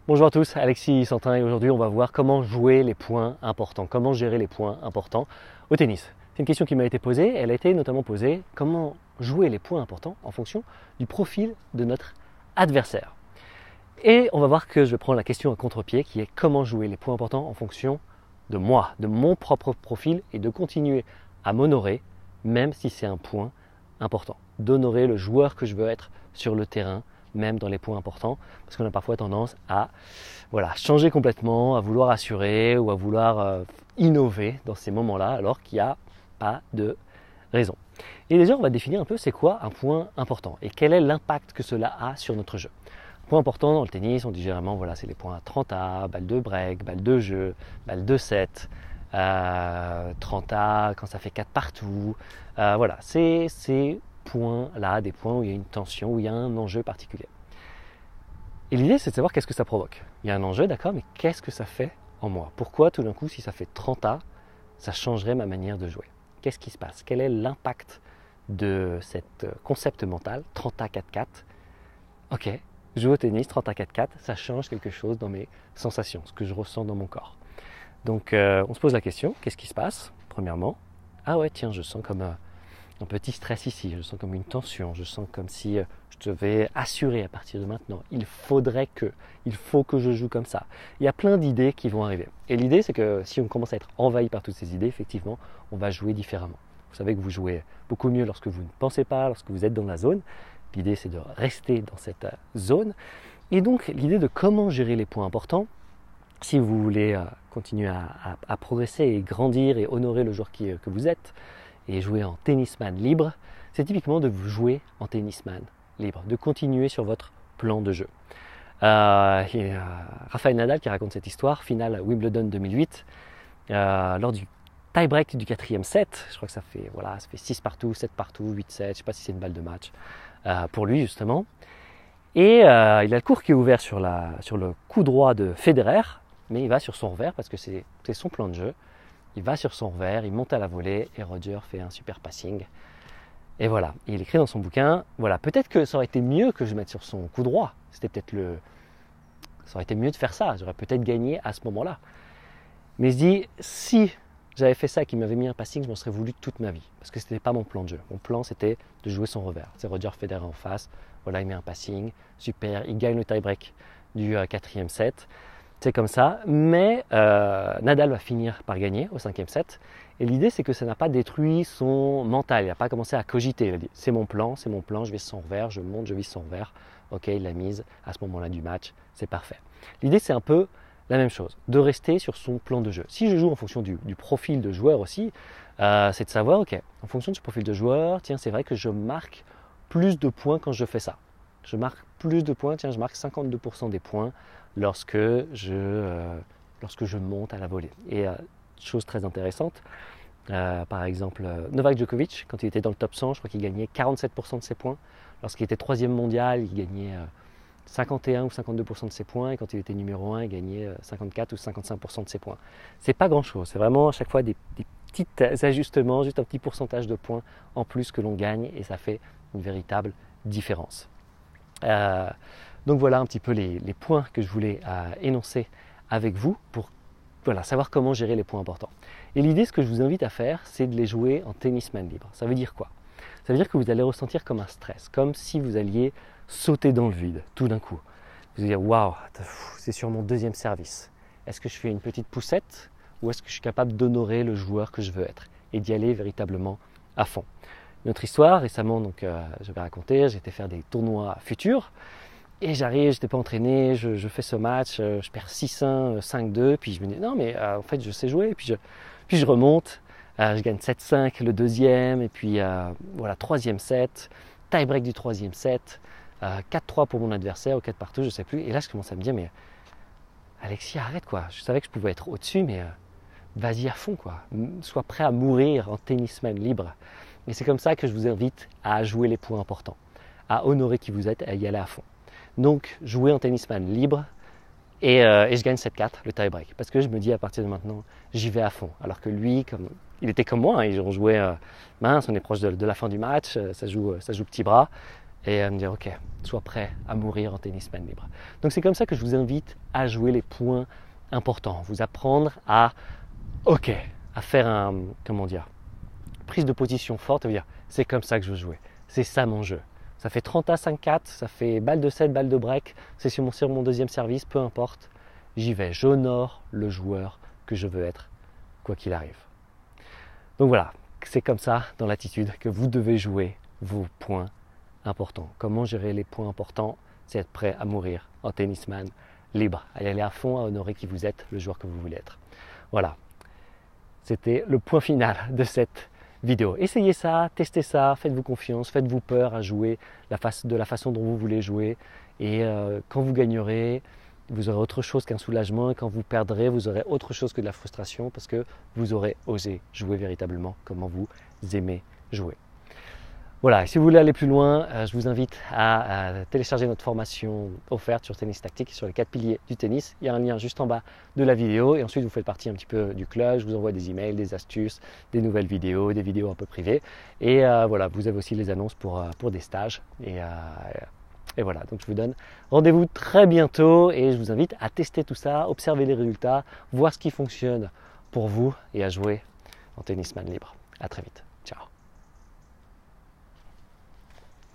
Bonjour à tous, Alexis Santin et aujourd'hui on va voir comment jouer les points importants, comment gérer les points importants au tennis. C'est une question qui m'a été posée, elle a été notamment posée comment jouer les points importants en fonction du profil de notre adversaire. Et on va voir que je prends la question à contre-pied qui est comment jouer les points importants en fonction de moi, de mon propre profil et de continuer à m'honorer même si c'est un point important, d'honorer le joueur que je veux être sur le terrain même dans les points importants, parce qu'on a parfois tendance à changer complètement, à vouloir assurer ou à vouloir innover dans ces moments-là, alors qu'il n'y a pas de raison. Et déjà, on va définir un peu c'est quoi un point important et quel est l'impact que cela a sur notre jeu. Point important dans le tennis, on dit généralement, c'est les points 30A, balle de break, balle de jeu, balle de set, 30A quand ça fait 4 partout. C'est ces points-là, des points où il y a une tension, où il y a un enjeu particulier. Et l'idée, c'est de savoir qu'est-ce que ça provoque. Il y a un enjeu, d'accord, mais qu'est-ce que ça fait en moi? Pourquoi tout d'un coup, si ça fait 30A, ça changerait ma manière de jouer? Qu'est-ce qui se passe? Quel est l'impact de cet concept mental, 30A 4-4? Ok, je joue au tennis, 30A 4-4, ça change quelque chose dans mes sensations, ce que je ressens dans mon corps. Donc on se pose la question, qu'est-ce qui se passe? Premièrement, ah ouais, tiens, je sens comme un petit stress ici, je sens comme une tension, je sens comme si je devais assurer à partir de maintenant, il faut que je joue comme ça. Il y a plein d'idées qui vont arriver. Et l'idée, c'est que si on commence à être envahi par toutes ces idées, effectivement, on va jouer différemment. Vous savez que vous jouez beaucoup mieux lorsque vous ne pensez pas, lorsque vous êtes dans la zone. L'idée, c'est de rester dans cette zone. Et donc, l'idée de comment gérer les points importants, si vous voulez continuer à progresser et grandir et honorer le joueur que vous êtes, et jouer en tennisman libre, c'est typiquement de vous jouer en tennisman libre, de continuer sur votre plan de jeu. Rafael Nadal qui raconte cette histoire, finale Wimbledon 2008, lors du tie-break du 4e set, je crois que ça fait 6 partout, 7 partout, 8-7, je ne sais pas si c'est une balle de match, pour lui justement. Et il a le court qui est ouvert sur le coup droit de Federer, mais il va sur son revers parce que c'est son plan de jeu. Il va sur son revers, il monte à la volée et Roger fait un super passing. Et voilà, il écrit dans son bouquin, peut-être que ça aurait été mieux que je mette sur son coup droit. Ça aurait été mieux de faire ça, j'aurais peut-être gagné à ce moment-là. Mais il se dit, si j'avais fait ça et qu'il m'avait mis un passing, je m'en serais voulu toute ma vie. Parce que ce n'était pas mon plan de jeu. Mon plan, c'était de jouer son revers. C'est Roger Federer en face, il met un passing, super, il gagne le tie-break du 4e set. C'est comme ça, mais Nadal va finir par gagner au 5e set. Et l'idée, c'est que ça n'a pas détruit son mental. Il n'a pas commencé à cogiter. Il a dit, c'est mon plan, je vais son revers, je monte, je vise son revers. Ok, il l'a mise à ce moment-là du match, c'est parfait. L'idée, c'est un peu la même chose, de rester sur son plan de jeu. Si je joue en fonction du profil de joueur aussi, c'est de savoir, ok, en fonction de ce profil de joueur, tiens, c'est vrai que je marque plus de points quand je fais ça. Je marque plus de points, je marque 52% des points lorsque je monte à la volée. Et chose très intéressante, par exemple, Novak Djokovic, quand il était dans le top 100, je crois qu'il gagnait 47% de ses points. Lorsqu'il était 3e mondial, il gagnait 51 ou 52% de ses points. Et quand il était numéro 1, il gagnait 54 ou 55% de ses points. C'est pas grand-chose, c'est vraiment à chaque fois des petits ajustements, juste un petit pourcentage de points en plus que l'on gagne et ça fait une véritable différence. Donc voilà un petit peu les points que je voulais énoncer avec vous pour savoir comment gérer les points importants. Et l'idée, ce que je vous invite à faire, c'est de les jouer en tennisman libre. Ça veut dire quoi? Ça veut dire que vous allez ressentir comme un stress, comme si vous alliez sauter dans le vide tout d'un coup. Vous allez dire, waouh, c'est sur mon 2e service. Est-ce que je fais une petite poussette ou est-ce que je suis capable d'honorer le joueur que je veux être et d'y aller véritablement à fond? Notre histoire, récemment, donc, je vais raconter, j'étais faire des tournois futurs et j'arrive, je n'étais pas entraîné, je fais ce match, je perds 6-1, 5-2, puis je me dis non mais en fait je sais jouer, puis je remonte, je gagne 7-5 le 2e, et puis 3e set, tie-break du 3e set, 4-3 pour mon adversaire, ou 4 partout, je ne sais plus, et là je commence à me dire mais Alexis arrête quoi, je savais que je pouvais être au-dessus, mais vas-y à fond quoi, sois prêt à mourir en tennisman libre. Et c'est comme ça que je vous invite à jouer les points importants, à honorer qui vous êtes et à y aller à fond. Donc, jouer en tennisman libre et je gagne 7-4, le tie-break. Parce que je me dis à partir de maintenant, j'y vais à fond. Alors que lui, il était comme moi, on jouait mince, on est proche de la fin du match, ça joue petit bras. et me dire ok, sois prêt à mourir en tennisman libre. Donc c'est comme ça que je vous invite à jouer les points importants, vous apprendre à faire prise de position forte, dire c'est comme ça que je veux jouer, c'est ça mon jeu. Ça fait 30 à 5-4, ça fait balle de 7, balle de break, c'est sur mon deuxième service, peu importe, j'y vais, j'honore le joueur que je veux être, quoi qu'il arrive. Donc voilà, c'est comme ça dans l'attitude que vous devez jouer vos points importants. Comment gérer les points importants? C'est être prêt à mourir en tennisman libre, à y aller à fond, à honorer qui vous êtes, le joueur que vous voulez être. Voilà, c'était le point final de cette vidéo. Essayez ça, testez ça, faites-vous confiance, faites-vous peur à jouer de la façon dont vous voulez jouer. Et quand vous gagnerez, vous aurez autre chose qu'un soulagement. Et quand vous perdrez, vous aurez autre chose que de la frustration parce que vous aurez osé jouer véritablement comment vous aimez jouer. Voilà, si vous voulez aller plus loin, je vous invite à télécharger notre formation offerte sur Tennis Tactique, sur les 4 piliers du tennis. Il y a un lien juste en bas de la vidéo et ensuite vous faites partie un petit peu du club. Je vous envoie des emails, des astuces, des nouvelles vidéos, des vidéos un peu privées. Et voilà, vous avez aussi les annonces pour des stages. Et voilà, donc je vous donne rendez-vous très bientôt et je vous invite à tester tout ça, observer les résultats, voir ce qui fonctionne pour vous et à jouer en tennisman libre. À très vite. Ciao.